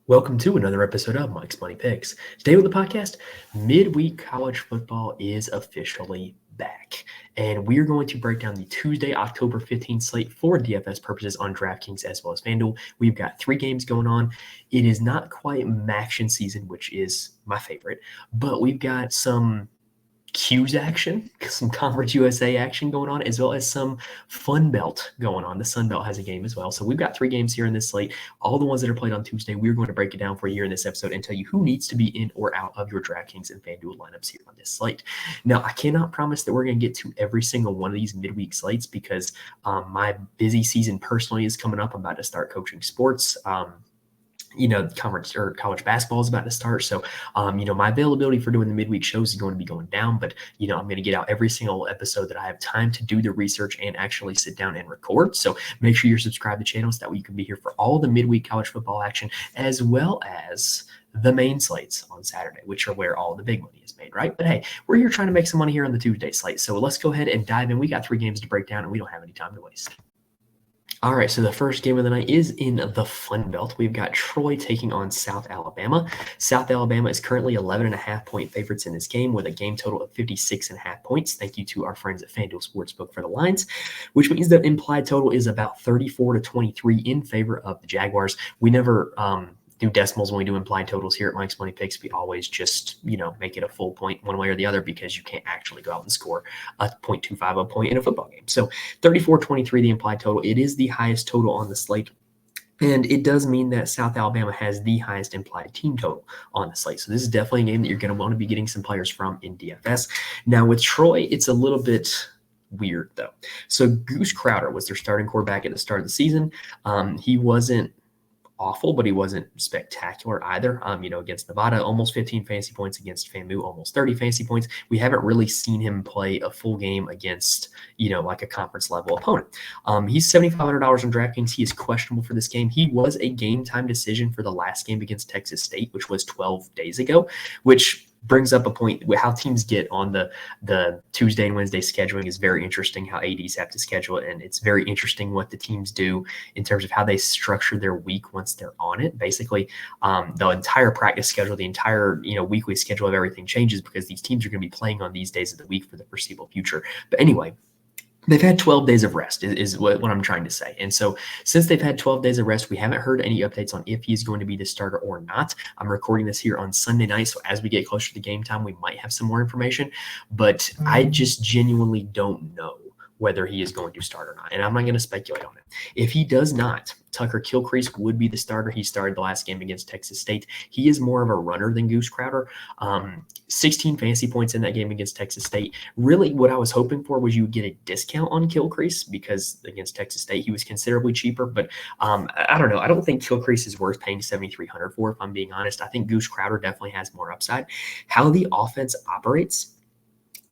Welcome to another episode of Mike's Money Picks. Today with the podcast, midweek college football is officially back. And we are going to break down the Tuesday, October 15th slate for DFS purposes on DraftKings as well as FanDuel. We've got 3 games going on. It is not quite Maction season, which is my favorite, but we've got some Q's action, some Conference USA action going on, as well as some Fun Belt going on. The Sun Belt has a game as well. So we've got 3 games here in this slate. All the ones that are played on Tuesday, we're going to break it down for you here in this episode and tell you who needs to be in or out of your DraftKings and FanDuel lineups here on this slate. Now, I cannot promise that we're going to get to every single one of these midweek slates because my busy season personally is coming up. I'm about to start coaching sports. Conference or college basketball is about to start. So, my availability for doing the midweek shows is going to be going down, but, I'm going to get out every single episode that I have time to do the research and actually sit down and record. So make sure you're subscribed to channels. That way you can be here for all the midweek college football action, as well as the main slates on Saturday, which are where all the big money is made, right? But hey, we're here trying to make some money here on the Tuesday slate. So let's go ahead and dive in. We got 3 games to break down and we don't have any time to waste. All right, so the first game of the night is in the Fun Belt. We've got Troy taking on South Alabama. South Alabama is currently 11.5-point favorites in this game with a game total of 56.5 points. Thank you to our friends at FanDuel Sportsbook for the lines, which means that implied total is about 34-23 in favor of the Jaguars. We never do decimals when we do implied totals here at Mike's Money Picks. We always just, make it a full point one way or the other because you can't actually go out and score a 0.25 a point in a football game. So 34-23, the implied total. It is the highest total on the slate. And it does mean that South Alabama has the highest implied team total on the slate. So this is definitely a game that you're going to want to be getting some players from in DFS. Now with Troy, it's a little bit weird though. So Goose Crowder was their starting quarterback at the start of the season. He wasn't awful, but he wasn't spectacular either. Against Nevada, almost 15 fantasy points. Against FAMU, almost 30 fantasy points. We haven't really seen him play a full game against, like a conference level opponent. He's $7,500 on DraftKings. He is questionable for this game. He was a game time decision for the last game against Texas State, which was 12 days ago, which brings up a point. How teams get on the Tuesday and Wednesday scheduling is very interesting, how ADs have to schedule it. And it's very interesting what the teams do in terms of how they structure their week once they're on it. Basically, the entire practice schedule, the entire, weekly schedule of everything changes because these teams are going to be playing on these days of the week for the foreseeable future. But anyway, they've had 12 days of rest is what I'm trying to say. And so since they've had 12 days of rest, we haven't heard any updates on if he's going to be the starter or not. I'm recording this here on Sunday night. So as we get closer to game time, we might have some more information. But I just genuinely don't know whether he is going to start or not. And I'm not going to speculate on it. If he does not, Tucker Kilcrease would be the starter. He started the last game against Texas State. He is more of a runner than Goose Crowder. 16 fantasy points in that game against Texas State. Really, what I was hoping for was you would get a discount on Kilcrease because against Texas State, he was considerably cheaper. But I don't know. I don't think Kilcrease is worth paying $7,300 for, if I'm being honest. I think Goose Crowder definitely has more upside. How the offense operates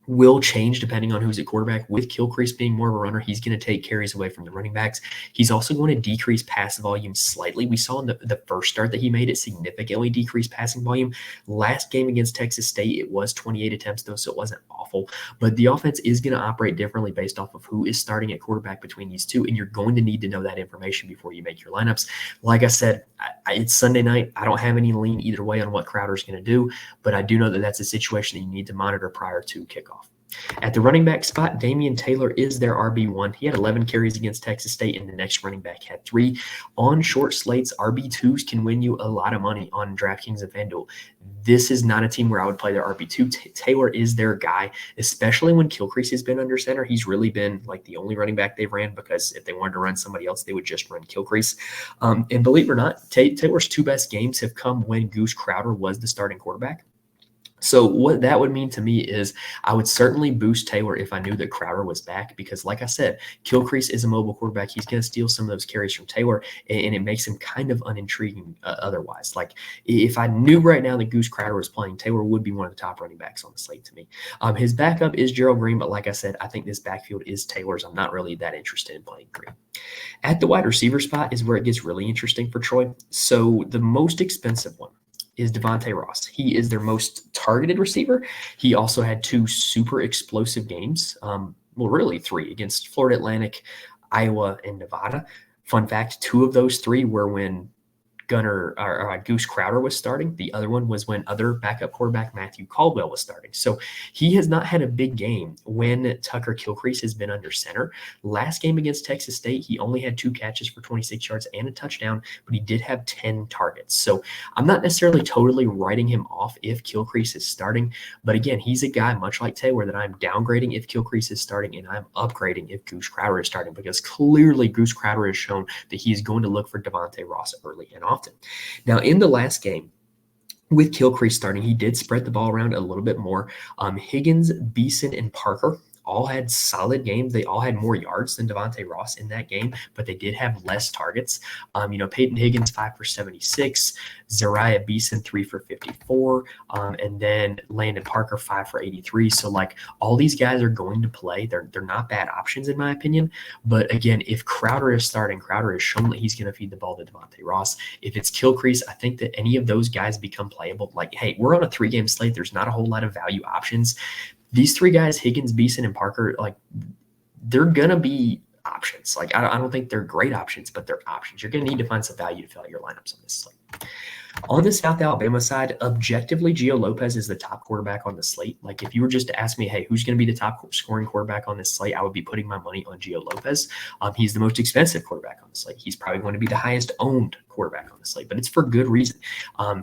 will change depending on who's at quarterback. With Kilcrease being more of a runner, he's going to take carries away from the running backs. He's also going to decrease pass volume slightly. We saw in the first start that he made it significantly decrease passing volume. Last game against Texas State, it was 28 attempts though, so it wasn't awful. But the offense is going to operate differently based off of who is starting at quarterback between these two, and you're going to need to know that information before you make your lineups. Like I said, it's Sunday night. I don't have any lean either way on what Crowder's going to do, but I do know that that's a situation that you need to monitor prior to kickoff. At the running back spot, Damian Taylor is their RB1. He had 11 carries against Texas State, and the next running back had 3. On short slates, RB2s can win you a lot of money on DraftKings and FanDuel. This is not a team where I would play their RB2. Taylor is their guy, especially when Kilcrease has been under center. He's really been like the only running back they've ran because if they wanted to run somebody else, they would just run Kilcrease. And believe it or not, Taylor's 2 best games have come when Goose Crowder was the starting quarterback. So what that would mean to me is I would certainly boost Taylor if I knew that Crowder was back because, like I said, Kilcrease is a mobile quarterback. He's going to steal some of those carries from Taylor, and it makes him kind of unintriguing otherwise. Like if I knew right now that Goose Crowder was playing, Taylor would be one of the top running backs on the slate to me. His backup is Gerald Green, but like I said, I think this backfield is Taylor's. I'm not really that interested in playing Green. At the wide receiver spot is where it gets really interesting for Troy. So the most expensive one is Devontae Ross. He is their most targeted receiver. He also had 2 super explosive games. Really 3 against Florida Atlantic, Iowa, and Nevada. Fun fact, 2 of those 3 were when Goose Crowder was starting. The other one was when other backup quarterback Matthew Caldwell was starting. So he has not had a big game when Tucker Kilcrease has been under center. Last game against Texas State, he only had 2 catches for 26 yards and a touchdown, but he did have 10 targets. So I'm not necessarily totally writing him off if Kilcrease is starting. But again, he's a guy, much like Taylor, that I'm downgrading if Kilcrease is starting and I'm upgrading if Goose Crowder is starting, because clearly Goose Crowder has shown that he is going to look for Devontae Ross early and often. Now, in the last game, with Kilcrease starting, he did spread the ball around a little bit more. Higgins, Beeson, and Parker all had solid games. They all had more yards than Devontae Ross in that game, but they did have less targets. Peyton Higgins, 5 for 76, Zariah Beeson, 3 for 54, and then Landon Parker, 5 for 83. So, all these guys are going to play. They're not bad options, in my opinion. But again, if Crowder is starting, Crowder has shown that he's going to feed the ball to Devontae Ross. If it's Kilcrease, I think that any of those guys become playable. Hey, we're on a 3-game slate. There's not a whole lot of value options. These 3 guys, Higgins, Beeson, and Parker, they're going to be options. I don't think they're great options, but they're options. You're going to need to find some value to fill out your lineups on this slate. On the South Alabama side, objectively, Gio Lopez is the top quarterback on the slate. If you were just to ask me, hey, who's going to be the top scoring quarterback on this slate, I would be putting my money on Gio Lopez. He's the most expensive quarterback on the slate. He's probably going to be the highest owned quarterback on the slate, but it's for good reason.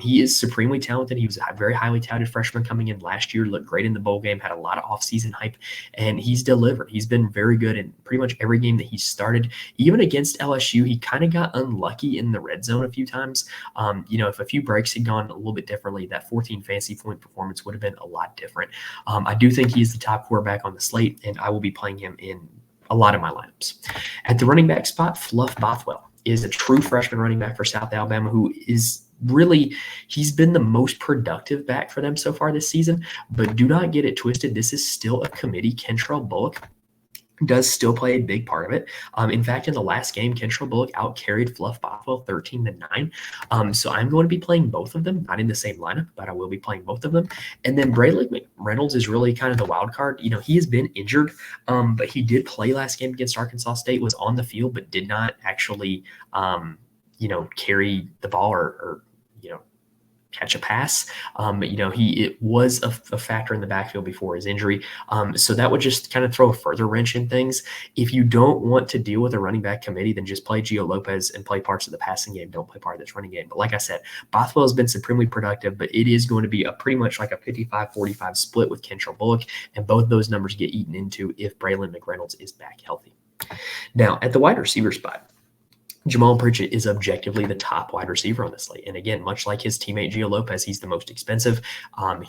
He is supremely talented. He was a very highly touted freshman coming in last year, looked great in the bowl game, had a lot of offseason hype, and he's delivered. He's been very good in pretty much every game that he's started. Even against LSU, he kind of got unlucky in the red zone a few times. If a few breaks had gone a little bit differently, that 14 fantasy point performance would have been a lot different. I do think he's the top quarterback on the slate, and I will be playing him in a lot of my lineups. At the running back spot, Fluff Bothwell is a true freshman running back for South Alabama who is really, he's been the most productive back for them so far this season, but do not get it twisted. This is still a committee. Kentrell Bullock does still play a big part of it. In fact, in the last game, Kentrell Bullock out-carried Fluff Bothwell 13-9. So I'm going to be playing both of them, not in the same lineup, but I will be playing both of them. And then Braylon McReynolds is really kind of the wild card. He has been injured, but he did play last game against Arkansas State, was on the field, but did not actually, carry the ball or catch a pass. It was a factor in the backfield before his injury. So that would just kind of throw a further wrench in things. If you don't want to deal with a running back committee, then just play Gio Lopez and play parts of the passing game. Don't play part of this running game. But like I said, Bothwell has been supremely productive, but it is going to be pretty much like a 55-45 split with Kentrell Bullock, and both those numbers get eaten into if Braylon McReynolds is back healthy. Now, at the wide receiver spot, Jamal Pritchett is objectively the top wide receiver on the slate. And again, much like his teammate Gio Lopez, he's the most expensive.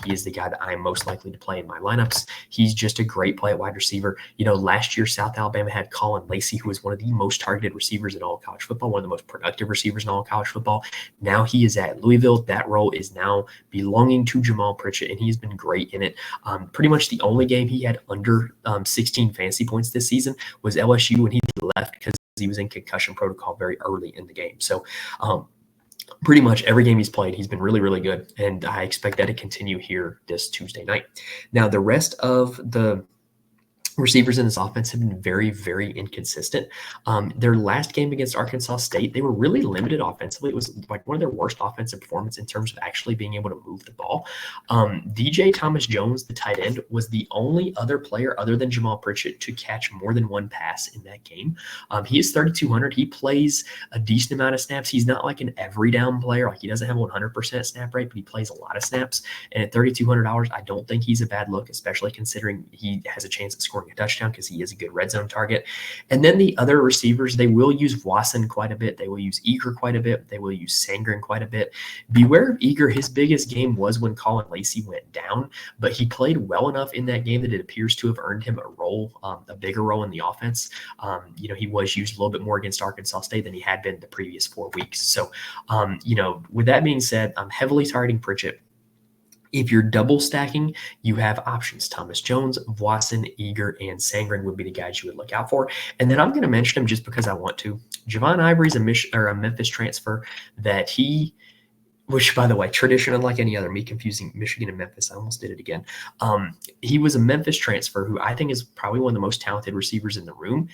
He is the guy that I am most likely to play in my lineups. He's just a great play at wide receiver. Last year, South Alabama had Colin Lacey, who was one of the most targeted receivers in all of college football, one of the most productive receivers in all of college football. Now he is at Louisville. That role is now belonging to Jamal Pritchett, and he's been great in it. Pretty much the only game he had under 16 fantasy points this season was LSU when he left because he was in concussion protocol very early in the game. So pretty much every game he's played, he's been really, really good. And I expect that to continue here this Tuesday night. Now, the rest of the receivers in this offense have been very, very inconsistent. Their last game against Arkansas State, they were really limited offensively. It was one of their worst offensive performance in terms of actually being able to move the ball. DJ Thomas Jones, the tight end, was the only other player other than Jamal Pritchett to catch more than one pass in that game. He is 3,200. He plays a decent amount of snaps. He's not like an every down player. He doesn't have a 100% snap rate, but he plays a lot of snaps. And at $3,200, I don't think he's a bad look, especially considering he has a chance at scoring a touchdown because he is a good red zone target. And then the other receivers, they will use Wasson quite a bit. They will use Eager quite a bit. They will use Sangren quite a bit. Beware of Eager. His biggest game was when Colin Lacey went down, but he played well enough in that game that it appears to have earned him a role, a bigger role in the offense. He was used a little bit more against Arkansas State than he had been the previous 4 weeks. So, with that being said, I'm heavily targeting Pritchett. If you're double stacking, you have options. Thomas Jones, Wasson, Eager, and Sangren would be the guys you would look out for. And then I'm going to mention them just because I want to. Javon Ivory's a Memphis transfer that which, by the way, tradition unlike any other, me confusing Michigan and Memphis. I almost did it again. He was a Memphis transfer who I think is probably one of the most talented receivers in the room.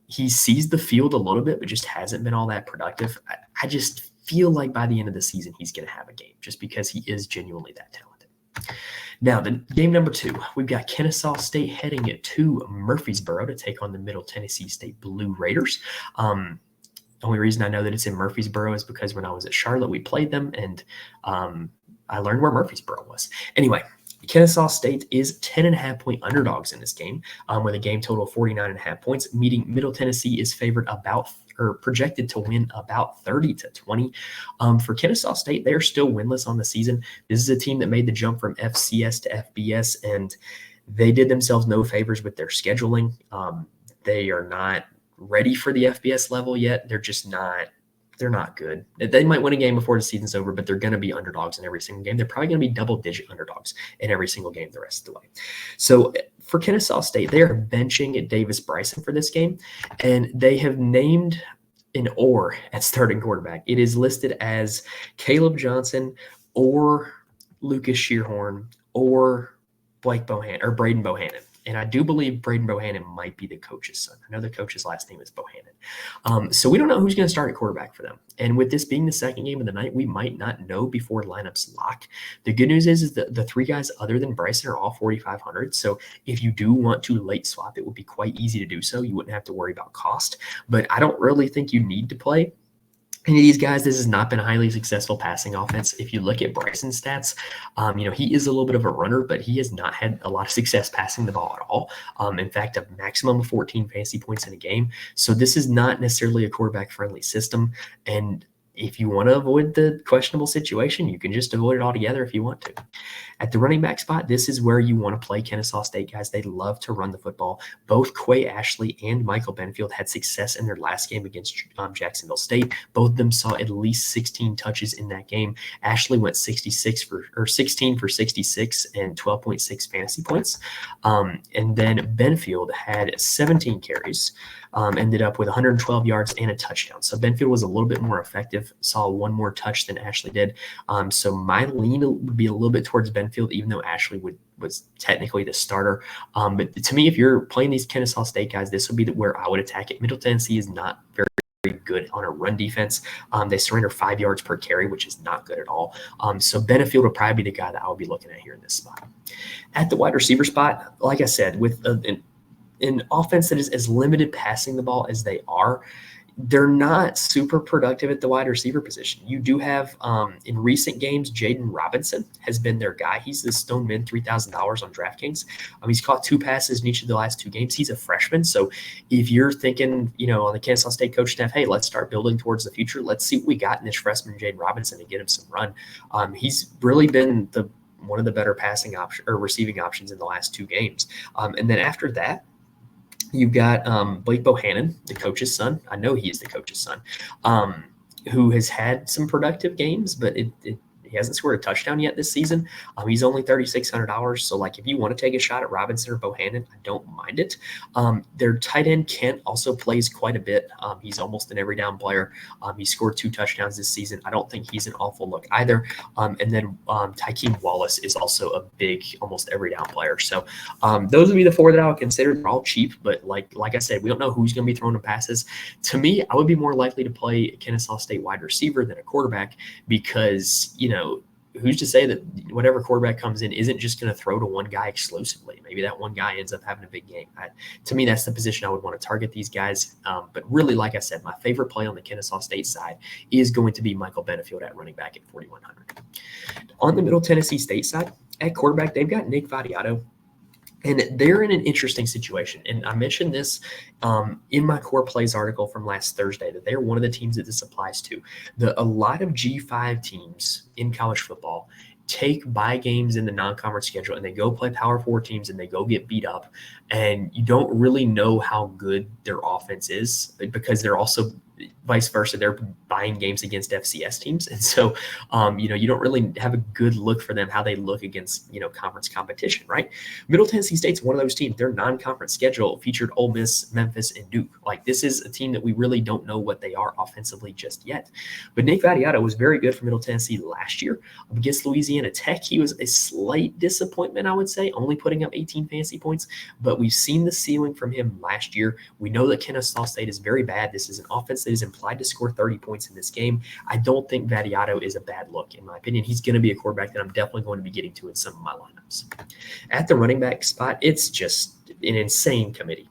He sees the field a little bit, but just hasn't been all that productive. I just feel like by the end of the season, he's going to have a game just because he is genuinely that talented. Now, the game number 2, we've got Kennesaw State heading to Murfreesboro to take on the Middle Tennessee State Blue Raiders. Only reason I know that it's in Murfreesboro is because when I was at Charlotte, we played them, and I learned where Murfreesboro was. Anyway, Kennesaw State is 10.5-point underdogs in this game with a game total of 49.5 points, meaning Middle Tennessee is favored projected to win about 30-20. For Kennesaw State, they are still winless on the season. This is a team that made the jump from FCS to FBS, and they did themselves no favors with their scheduling. They are not ready for the FBS level yet. They're not good. They might win a game before the season's over, but they're going to be underdogs in every single game. They're probably going to be double-digit underdogs in every single game the rest of the way. So for Kennesaw State, they are benching Davis Bryson for this game, and they have named an or at starting quarterback. It is listed as Caleb Johnson or Lucas Shearhorn or Braden Bohannon. And I do believe Braden Bohannon might be the coach's son. I know the coach's last name is Bohannon. So we don't know who's going to start at quarterback for them. And with this being the second game of the night, we might not know before lineups lock. The good news is that the 3 guys other than Bryson are all 4,500. So if you do want to late swap, it would be quite easy to do so. You wouldn't have to worry about cost. But I don't really think you need to play any of these guys. This has not been a highly successful passing offense. If you look at Bryson's stats, he is a little bit of a runner, but he has not had a lot of success passing the ball at all. In fact, a maximum of 14 fantasy points in a game. So this is not necessarily a quarterback-friendly system. And if you want to avoid the questionable situation, you can just avoid it altogether if you want to. At the running back spot, this is where you want to play Kennesaw State guys. They love to run the football. Both Quay Ashley and Michael Benfield had success in their last game against Jacksonville State. Both of them saw at least 16 touches in that game. Ashley went 16 for 66 and 12.6 fantasy points. And then Benfield had 17 carries, ended up with 112 yards and a touchdown. So Benfield was a little bit more effective, saw one more touch than Ashley did. So my lean would be a little bit towards Benfield, even though Ashley was technically the starter. But to me, if you're playing these Kennesaw State guys, this would be where I would attack it. Middle Tennessee is not very good on a run defense. They surrender 5 yards per carry, which is not good at all. So Benfield would probably be the guy that I'll be looking at here in this spot. At the wide receiver spot, like I said, with an offense that is as limited passing the ball as they are, they're not super productive at the wide receiver position. You do have, in recent games, Jaden Robinson has been their guy. He's the Stone Min $3,000 on DraftKings. He's caught 2 passes in each of the last 2 games. He's a freshman. So if you're thinking, on the Kennesaw State coach staff, hey, let's start building towards the future. Let's see what we got in this freshman, Jaden Robinson, and get him some run. He's really been one of the better passing option or receiving options in the last 2 games. And then after that, you've got Blake Bohannon, the coach's son. I know he is the coach's son, who has had some productive games, but he hasn't scored a touchdown yet this season. He's only $3,600. So, if you want to take a shot at Robinson or Bohannon, I don't mind it. Their tight end, Kent, also plays quite a bit. He's almost an every down player. He scored 2 touchdowns this season. I don't think he's an awful look either. And then Tykeem Wallace is also a big, almost every down player. So those would be the 4 that I would consider. They're all cheap, but like I said, we don't know who's going to be throwing the passes. To me, I would be more likely to play Kennesaw State wide receiver than a quarterback because, who's to say that whatever quarterback comes in isn't just going to throw to one guy exclusively? Maybe that one guy ends up having a big game. To me, that's the position I would want to target these guys. But really, like I said, my favorite play on the Kennesaw State side is going to be Michael Benefield at running back at 4,100. On the Middle Tennessee State side, at quarterback, they've got Nick Vattiato. And they're in an interesting situation. And I mentioned this in my Core Plays article from last Thursday, that they're one of the teams that this applies to. A lot of G5 teams in college football take bye games in the non-conference schedule and they go play Power 4 teams and they go get beat up. And you don't really know how good their offense is because they're also vice versa. They're buying games against FCS teams. And so, you don't really have a good look for them, how they look against, conference competition, right? Middle Tennessee State's one of those teams. Their non-conference schedule featured Ole Miss, Memphis, and Duke. This is a team that we really don't know what they are offensively just yet. But Nick Vattiato was very good for Middle Tennessee last year against Louisiana Tech. He was a slight disappointment, I would say, only putting up 18 fantasy points. But we've seen the ceiling from him last year. We know that Kennesaw State is very bad. This is an offense that is implied to score 30 points in this game. I don't think Vadiato is a bad look, in my opinion. He's going to be a quarterback that I'm definitely going to be getting to in some of my lineups. At the running back spot, it's just an insane committee.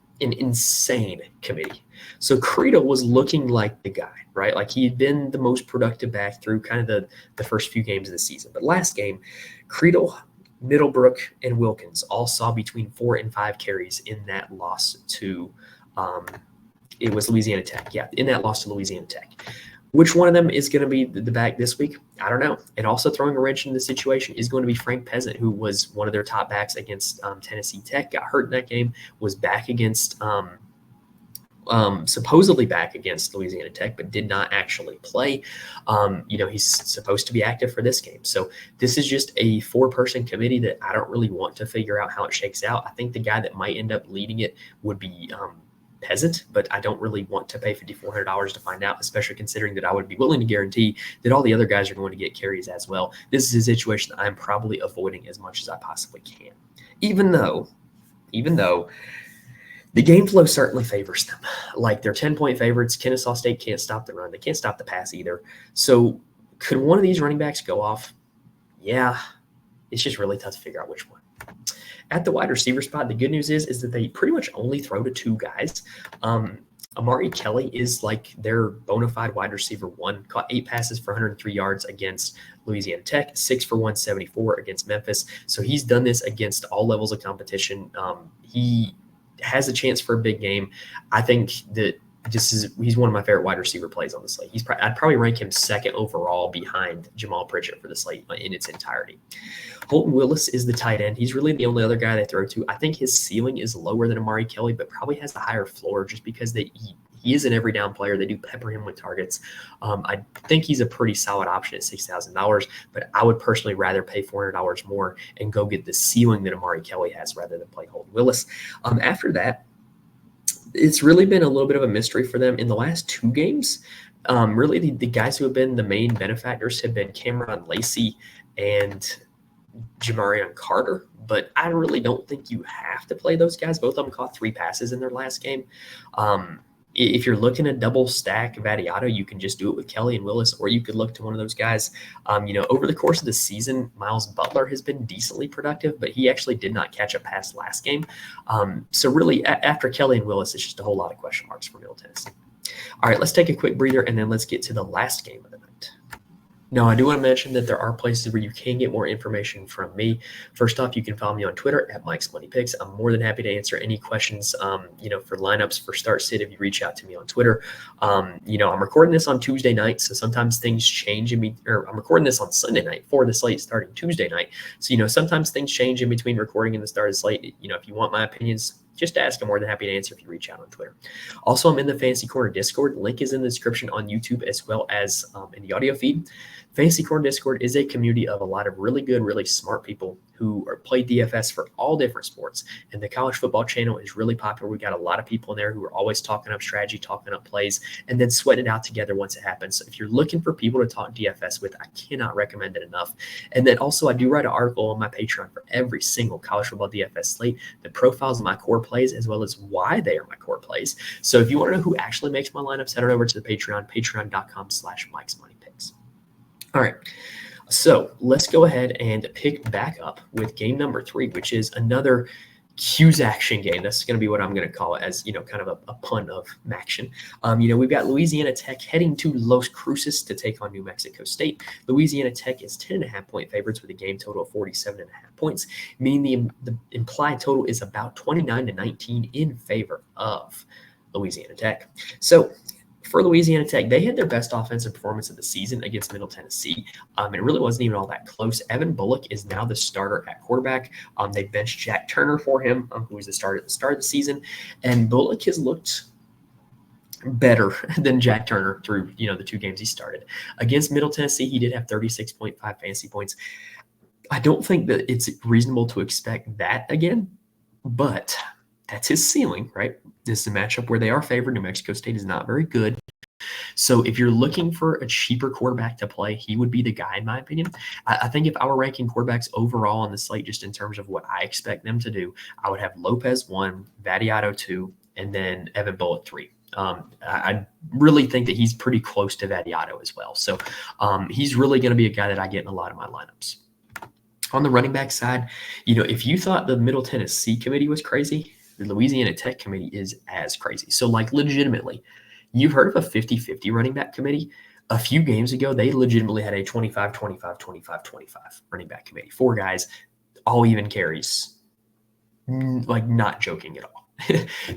So Creedle was looking like the guy, right? Like he had been the most productive back through kind of the first few games of the season. But last game, Creedle, Middlebrook, and Wilkins all saw between 4 and 5 carries in that loss to it was Louisiana Tech. Yeah, in that loss to Louisiana Tech. Which one of them is going to be the back this week? I don't know. And also throwing a wrench in the situation is going to be Frank Peasant, who was one of their top backs against Tennessee Tech, got hurt in that game, was back against supposedly back against Louisiana Tech, but did not actually play. He's supposed to be active for this game. So this is just a 4-person committee that I don't really want to figure out how it shakes out. I think the guy that might end up leading it would be Peasant, but I don't really want to pay $5,400 to find out, especially considering that I would be willing to guarantee that all the other guys are going to get carries as well. This is a situation that I'm probably avoiding as much as I possibly can, even though the game flow certainly favors them. Like they're 10-point favorites. Kennesaw State can't stop the run. They can't stop the pass either. So could one of these running backs go off? Yeah, it's just really tough to figure out which one. At the wide receiver spot, the good news is that they pretty much only throw to 2 guys. Amari Kelly is like their bona fide wide receiver 1, caught 8 passes for 103 yards against Louisiana Tech, 6 for 174 against Memphis. So he's done this against all levels of competition. He has a chance for a big game. I think that he's one of my favorite wide receiver plays on the slate. I'd probably rank him second overall behind Jamal Pritchett for the slate in its entirety. Holton Willis is the tight end. He's really the only other guy they throw to. I think his ceiling is lower than Amari Kelly, but probably has the higher floor just because he is an every down player. They do pepper him with targets. I think he's a pretty solid option at $6,000, but I would personally rather pay $400 more and go get the ceiling that Amari Kelly has rather than play Holton Willis. After that, it's really been a little bit of a mystery for them in the last 2 games. Really, the guys who have been the main benefactors have been Cameron Lacey and Jamarion Carter, but I really don't think you have to play those guys. Both of them caught 3 passes in their last game. If you're looking to double stack Vadiato, you can just do it with Kelly and Willis, or you could look to one of those guys. Over the course of the season, Miles Butler has been decently productive, but he actually did not catch a pass last game. So really, after Kelly and Willis, it's just a whole lot of question marks for Middle Tennessee. All right, let's take a quick breather, and then let's get to the last game of the night. Now, I do want to mention that there are places where you can get more information from me. First off, you can follow me on Twitter at Mike's Money Picks. I'm more than happy to answer any questions, for lineups for start sit if you reach out to me on Twitter. I'm recording this on Tuesday night, so sometimes things change I'm recording this on Sunday night for the slate starting Tuesday night. So, sometimes things change in between recording and the start of the slate. If you want my opinions, just ask. I'm more than happy to answer if you reach out on Twitter. Also, I'm in the Fantasy Corner Discord. Link is in the description on YouTube as well as in the audio feed. Fantasy Corner Discord is a community of a lot of really good, really smart people who play DFS for all different sports. And the college football channel is really popular. We got a lot of people in there who are always talking up strategy, talking up plays, and then sweating it out together once it happens. So if you're looking for people to talk DFS with, I cannot recommend it enough. And then also I do write an article on my Patreon for every single college football DFS slate that profiles my core plays as well as why they are my core plays. So if you want to know who actually makes my lineups, head on over to the Patreon, patreon.com/Mike's Money Picks. All right, so let's go ahead and pick back up with game number 3, which is another Q's action game. That's going to be what I'm going to call it, as kind of a pun of Maction. We've got Louisiana Tech heading to Las Cruces to take on New Mexico State. Louisiana Tech is 10.5-point favorites with a game total of 47.5 points, meaning the implied total is about 29-19 in favor of Louisiana Tech. So for Louisiana Tech, they had their best offensive performance of the season against Middle Tennessee. It really wasn't even all that close. Evan Bullock is now the starter at quarterback. They benched Jack Turner for him, who was the starter at the start of the season. And Bullock has looked better than Jack Turner through, the 2 games he started. Against Middle Tennessee, he did have 36.5 fantasy points. I don't think that it's reasonable to expect that again, but that's his ceiling, right? This is a matchup where they are favored. New Mexico State is not very good. So if you're looking for a cheaper quarterback to play, he would be the guy, in my opinion. I think if I were ranking quarterbacks overall on the slate, just in terms of what I expect them to do, I would have Lopez 1, Vadiato 2, and then Evan Bullock 3. I really think that he's pretty close to Vadiato as well. So he's really going to be a guy that I get in a lot of my lineups. On the running back side, if you thought the Middle Tennessee committee was crazy, the Louisiana Tech committee is as crazy. So, legitimately, you've heard of a 50-50 running back committee? A few games ago, they legitimately had a 25-25-25-25 running back committee. 4 guys, all even carries. Not joking at all.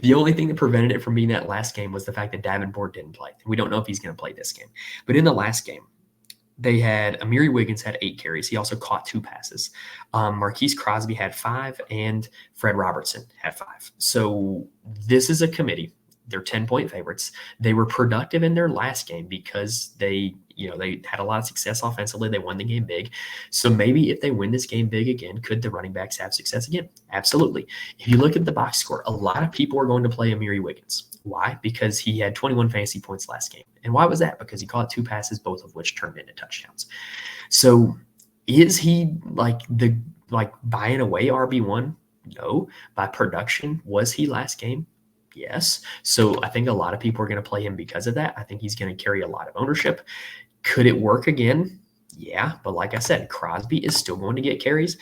The only thing that prevented it from being that last game was the fact that Davenport didn't play. We don't know if he's going to play this game. But in the last game, they had Amiri Wiggins had 8 carries. He also caught 2 passes. Marquise Crosby had 5, and Fred Robertson had 5. So this is a committee. They're 10-point favorites. They were productive in their last game because they had a lot of success offensively. They won the game big. So maybe if they win this game big again, could the running backs have success again? Absolutely. If you look at the box score, a lot of people are going to play Amiri Wiggins. Why? Because he had 21 fantasy points last game. And why was that? Because he caught 2 passes, both of which turned into touchdowns. So is he buying away RB1? No. By production, was he last game? Yes. So I think a lot of people are going to play him because of that. I think he's going to carry a lot of ownership. Could it work again? Yeah. But like I said, Crosby is still going to get carries.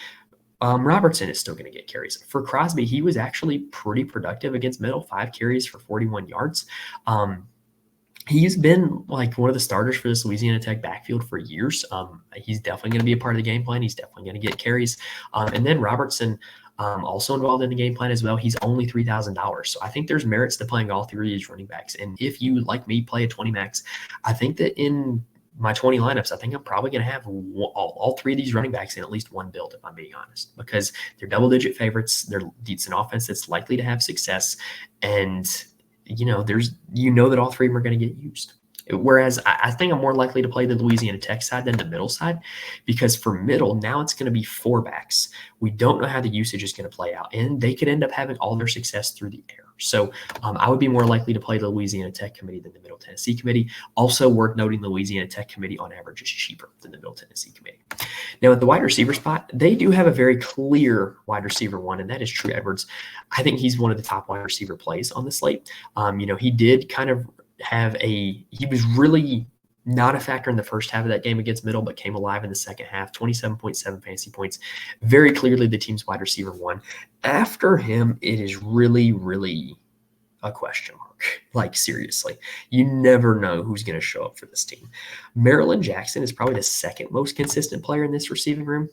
Robertson is still going to get carries. For Crosby, he was actually pretty productive against Middle, 5 carries for 41 yards. He's been one of the starters for this Louisiana Tech backfield for years. He's definitely going to be a part of the game plan. He's definitely going to get carries. And then Robertson, also involved in the game plan as well. He's only $3,000. So I think there's merits to playing all 3 of these running backs. And if you, like me, play a 20 max, I think that in my 20 lineups, I think I'm probably going to have all 3 of these running backs in at least one build, if I'm being honest, because they're double-digit favorites. It's an offense that's likely to have success. And, that all 3 of them are going to get used. Whereas I think I'm more likely to play the Louisiana Tech side than the Middle side, because for Middle, now it's going to be 4 backs. We don't know how the usage is going to play out, and they could end up having all their success through the air. So I would be more likely to play the Louisiana Tech committee than the Middle Tennessee committee. Also worth noting, the Louisiana Tech committee on average is cheaper than the Middle Tennessee committee. Now at the wide receiver spot, they do have a very clear wide receiver one, and that is True Edwards. I think he's one of the top wide receiver plays on the slate. He did kind of he was really not a factor in the first half of that game against Middle, but came alive in the second half, 27.7 fantasy points. Very clearly the team's wide receiver one. After him, it is really, really a question mark. Seriously, you never know who's going to show up for this team. Maryland Jackson is probably the second most consistent player in this receiving room.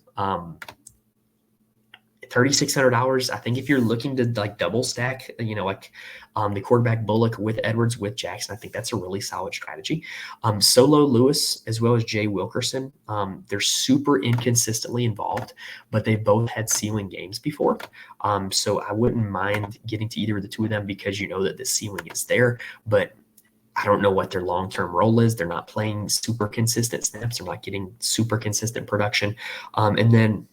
$3,600. I think if you're looking to double stack, the quarterback Bullock with Edwards with Jackson, I think that's a really solid strategy. Solo Lewis as well as Jay Wilkerson, they're super inconsistently involved, but they've both had ceiling games before. So I wouldn't mind getting to either of the 2 of them because you know that the ceiling is there, but I don't know what their long-term role is. They're not playing super consistent snaps. They're not getting super consistent production. And then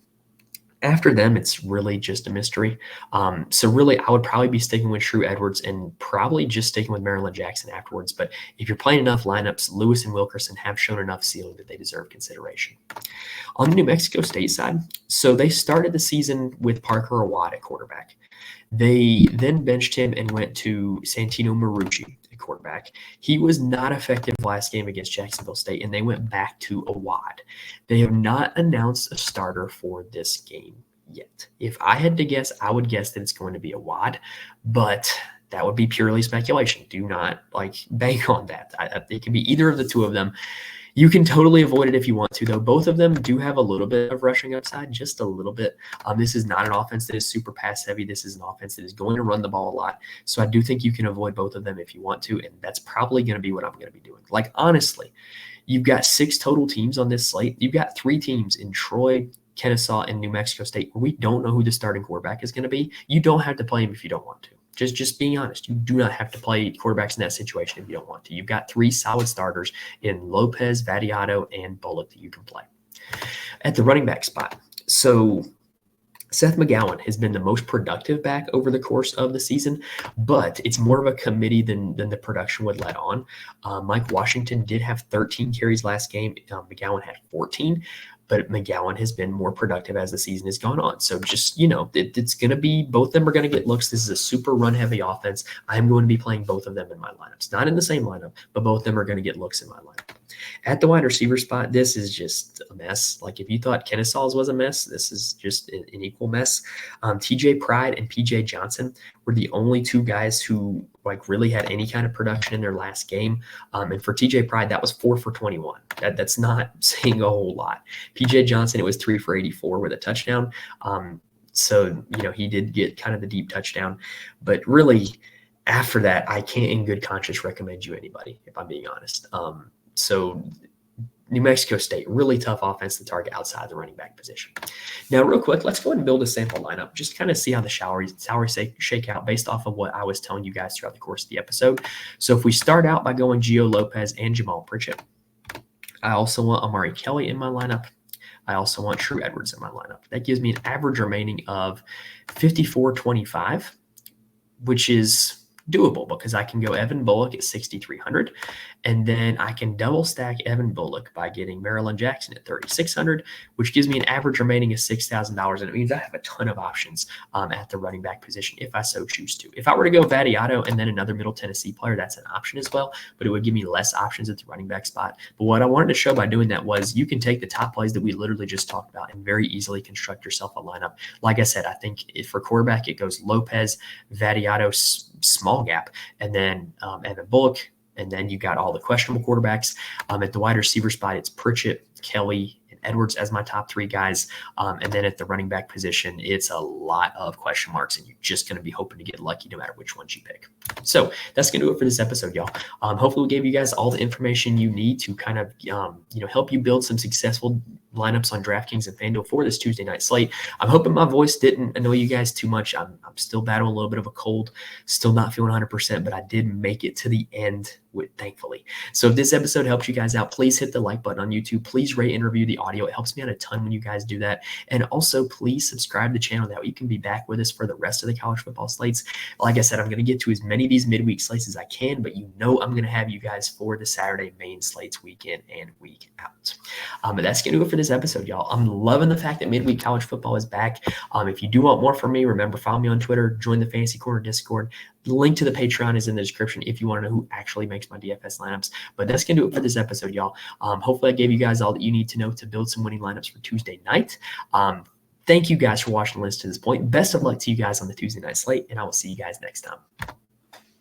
after them, it's really just a mystery. So really, I would probably be sticking with True Edwards and probably just sticking with Maryland Jackson afterwards. But if you're playing enough lineups, Lewis and Wilkerson have shown enough ceiling that they deserve consideration. On the New Mexico State side, so they started the season with Parker Awad at quarterback. They then benched him and went to Santino Marucci at quarterback. He was not effective last game against Jacksonville State, and they went back to Awad. They have not announced a starter for this game yet. If I had to guess, I would guess that it's going to be Awad, but that would be purely speculation. Do not bank on that. It can be either of the 2 of them. You can totally avoid it if you want to, though. Both of them do have a little bit of rushing upside, just a little bit. This is not an offense that is super pass heavy. This is an offense that is going to run the ball a lot. So I do think you can avoid both of them if you want to, and that's probably going to be what I'm going to be doing. Honestly, you've got 6 total teams on this slate. You've got 3 teams in Troy, Kennesaw, and New Mexico State where we don't know who the starting quarterback is going to be. You don't have to play him if you don't want to. Just being honest, you do not have to play quarterbacks in that situation if you don't want to. You've got 3 solid starters in Lopez, Vadiato, and Bullock that you can play. At the running back spot, so Seth McGowan has been the most productive back over the course of the season, but it's more of a committee than the production would let on. Mike Washington did have 13 carries last game. McGowan had 14. but McGowan has been more productive as the season has gone on. So just, it's going to be, both of them are going to get looks. This is a super run-heavy offense. I'm going to be playing both of them in my lineups. Not in the same lineup, but both of them are going to get looks in my lineup. At the wide receiver spot, this is just a mess. Like if you thought Kennesaw's was a mess, this is just an equal mess. TJ Pride and PJ Johnson were the only two guys who really had any kind of production in their last game. And for TJ Pride, that was 4 for 21. That's not saying a whole lot. PJ Johnson, it was 3 for 84 with a touchdown. So, he did get kind of the deep touchdown, but really after that, I can't in good conscience recommend you anybody, if I'm being honest. So New Mexico State, really tough offense to target outside the running back position. Now, real quick, let's go ahead and build a sample lineup, just kind of see how the salaries shake out based off of what I was telling you guys throughout the course of the episode. So if we start out by going Gio Lopez and Jamal Pritchett, I also want Amari Kelly in my lineup. I also want True Edwards in my lineup. That gives me an average remaining of 54.25, which is doable because I can go Evan Bullock at 6,300, and then I can double stack Evan Bullock by getting Maryland Jackson at 3,600, which gives me an average remaining of $6,000, and it means I have a ton of options at the running back position if I so choose to. If I were to go Vattiato and then another Middle Tennessee player, that's an option as well, but it would give me less options at the running back spot. But what I wanted to show by doing that was you can take the top plays that we literally just talked about and very easily construct yourself a lineup. Like I said, I think for quarterback, it goes Lopez, Vattiato, small gap, and then Evan Bullock, and then you got all the questionable quarterbacks. At the wide receiver spot, it's Pritchett, Kelly, and Edwards as my top three guys. And then at the running back position, it's a lot of question marks, and you're just going to be hoping to get lucky no matter which ones you pick. So that's going to do it for this episode, y'all. Hopefully we gave you guys all the information you need to kind of, help you build some successful lineups on DraftKings and FanDuel for this Tuesday night slate. I'm hoping my voice didn't annoy you guys too much. I'm still battling a little bit of a cold, still not feeling 100%, but I did make it to the end thankfully. So if this episode helps you guys out, please hit the like button on YouTube. Please rate and review the audio. It helps me out a ton when you guys do that. And also please subscribe to the channel. That way you can be back with us for the rest of the college football slates. Like I said, I'm going to get to as many of these midweek slates as I can, but I'm going to have you guys for the Saturday main slates week in and week out. But that's going to do it for this episode, y'all. I'm loving the fact that midweek college football is back. If you do want more from me, remember, follow me on Twitter, join the Fantasy Corner Discord. The link to the Patreon is in the description if you want to know who actually makes my DFS lineups. But that's going to do it for this episode, y'all. Hopefully I gave you guys all that you need to know to build some winning lineups for Tuesday night. Thank you guys for watching the list to this point. Best of luck to you guys on the Tuesday night slate, and I will see you guys next time.